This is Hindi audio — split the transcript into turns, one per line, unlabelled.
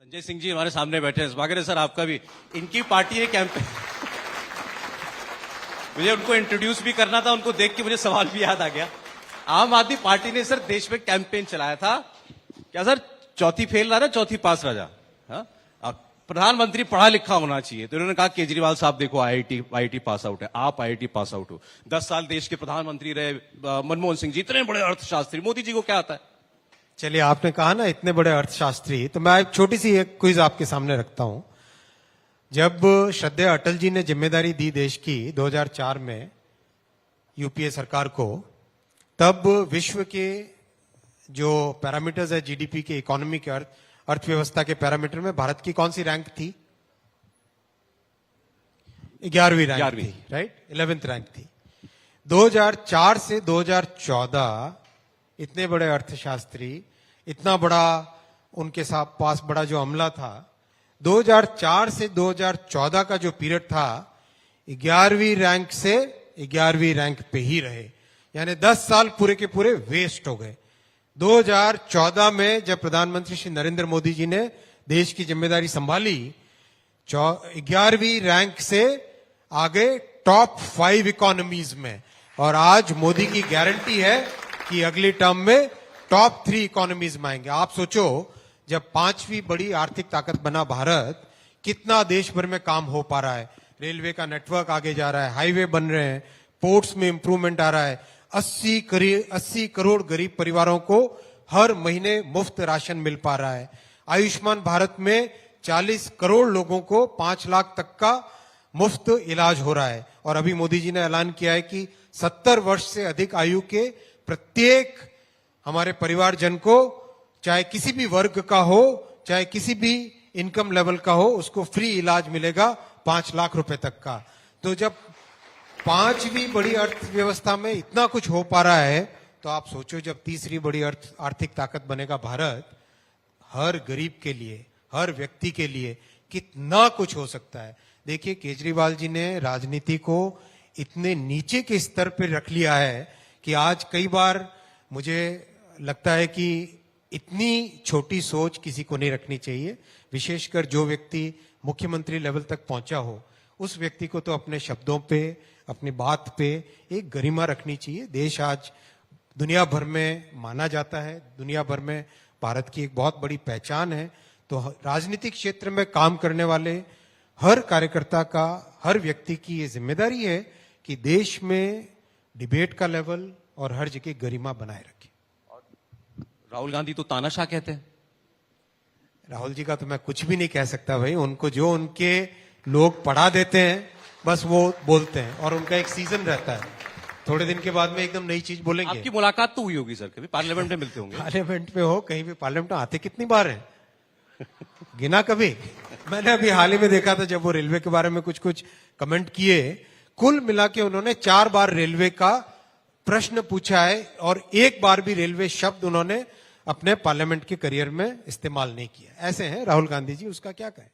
संजय सिंह जी हमारे सामने बैठे हैं। स्वागत है सर आपका भी। इनकी पार्टी ने कैंपेन मुझे उनको इंट्रोड्यूस भी करना था, उनको देख के मुझे सवाल भी याद आ गया। आम आदमी पार्टी ने सर देश में कैंपेन चलाया था, क्या सर, चौथी फेल राजा चौथी पास राजा। हाँ? प्रधानमंत्री पढ़ा लिखा होना चाहिए, तो इन्होंने कहा केजरीवाल साहब देखो आईआईटी पास आउट है, आप आईआईटी पास आउट हो। 10 साल देश के प्रधानमंत्री रहे मनमोहन सिंह जी, इतने बड़े अर्थशास्त्री। मोदी जी को क्या आता है?
चलिए, आपने कहा ना इतने बड़े अर्थशास्त्री, तो मैं एक छोटी सी एक क्विज आपके सामने रखता हूं। जब श्रद्धेय अटल जी ने जिम्मेदारी दी देश की 2004 में यूपीए सरकार को, तब विश्व के जो पैरामीटर्स है जीडीपी के, इकोनॉमी के, अर्थव्यवस्था के पैरामीटर में भारत की कौन सी रैंक थी? 11वीं रैंक थी, राइट? 11th रैंक थी। 2004 से 2014 इतने बड़े अर्थशास्त्री, इतना बड़ा उनके साथ पास बड़ा जो अमला था, 2004 से 2014 का जो पीरियड था, 11वीं रैंक से 11वीं रैंक पे ही रहे। यानी 10 साल पूरे के पूरे वेस्ट हो गए। 2014 में जब प्रधानमंत्री श्री नरेंद्र मोदी जी ने देश की जिम्मेदारी संभाली, 11वीं रैंक से आगे टॉप 5 इकोनॉमीज में, और आज मोदी की गारंटी है कि अगली टर्म में टॉप 3 इकोनॉमीज में आएंगे। आप सोचो, जब 5वीं बड़ी आर्थिक ताकत बना भारत, कितना देश भर में काम हो पा रहा है। रेलवे का नेटवर्क आगे जा रहा है, हाईवे बन रहे हैं, पोर्ट्स में इंप्रूवमेंट आ रहा है, 80 करोड़ गरीब परिवारों को हर महीने मुफ्त राशन मिल पा रहा है। आयुष्मान भारत में 40 करोड़ लोगों को 5 लाख तक का मुफ्त इलाज हो रहा है। और अभी मोदी जी ने ऐलान किया है कि 70 वर्ष से अधिक आयु के प्रत्येक हमारे परिवारजन को, चाहे किसी भी वर्ग का हो, चाहे किसी भी इनकम लेवल का हो, उसको फ्री इलाज मिलेगा 5 लाख रुपए तक का। तो जब 5वीं बड़ी अर्थव्यवस्था में इतना कुछ हो पा रहा है, तो आप सोचो जब तीसरी बड़ी आर्थिक ताकत बनेगा भारत, हर गरीब के लिए, हर व्यक्ति के लिए कितना कुछ हो सकता है। देखिए, केजरीवाल जी ने राजनीति को इतने नीचे के स्तर पर रख लिया है कि आज कई बार मुझे लगता है कि इतनी छोटी सोच किसी को नहीं रखनी चाहिए। विशेषकर जो व्यक्ति मुख्यमंत्री लेवल तक पहुंचा हो, उस व्यक्ति को तो अपने शब्दों पे, अपनी बात पे एक गरिमा रखनी चाहिए। देश आज दुनिया भर में माना जाता है, दुनिया भर में भारत की एक बहुत बड़ी पहचान है। तो राजनीतिक क्षेत्र में काम करने वाले हर कार्यकर्ता का, हर व्यक्ति की ये जिम्मेदारी है कि देश में डिबेट का लेवल और हर जगह गरिमा बनाए रखे।
राहुल गांधी तो तानाशाह कहते हैं।
राहुल जी का तो मैं कुछ भी नहीं कह सकता भाई, उनको जो उनके लोग पढ़ा देते हैं बस वो बोलते हैं, और उनका एक सीजन रहता है, थोड़े दिन के बाद में एकदम नई चीज बोलेंगे।
आपकी मुलाकात तो हुई होगी सर, कभी पार्लियामेंट में मिलते होंगे।
पार्लियामेंट में हो, कहीं भी पार्लियामेंट में आते कितनी बार है? गिना कभी? मैंने अभी हाल ही में देखा था, जब वो रेलवे के बारे में कुछ कुछ कमेंट किए, कुल मिला के उन्होंने 4 बार रेलवे का प्रश्न पूछा है, और एक बार भी रेलवे शब्द उन्होंने अपने पार्लियामेंट के करियर में इस्तेमाल नहीं किया। ऐसे हैं राहुल गांधी जी, उसका क्या कहें।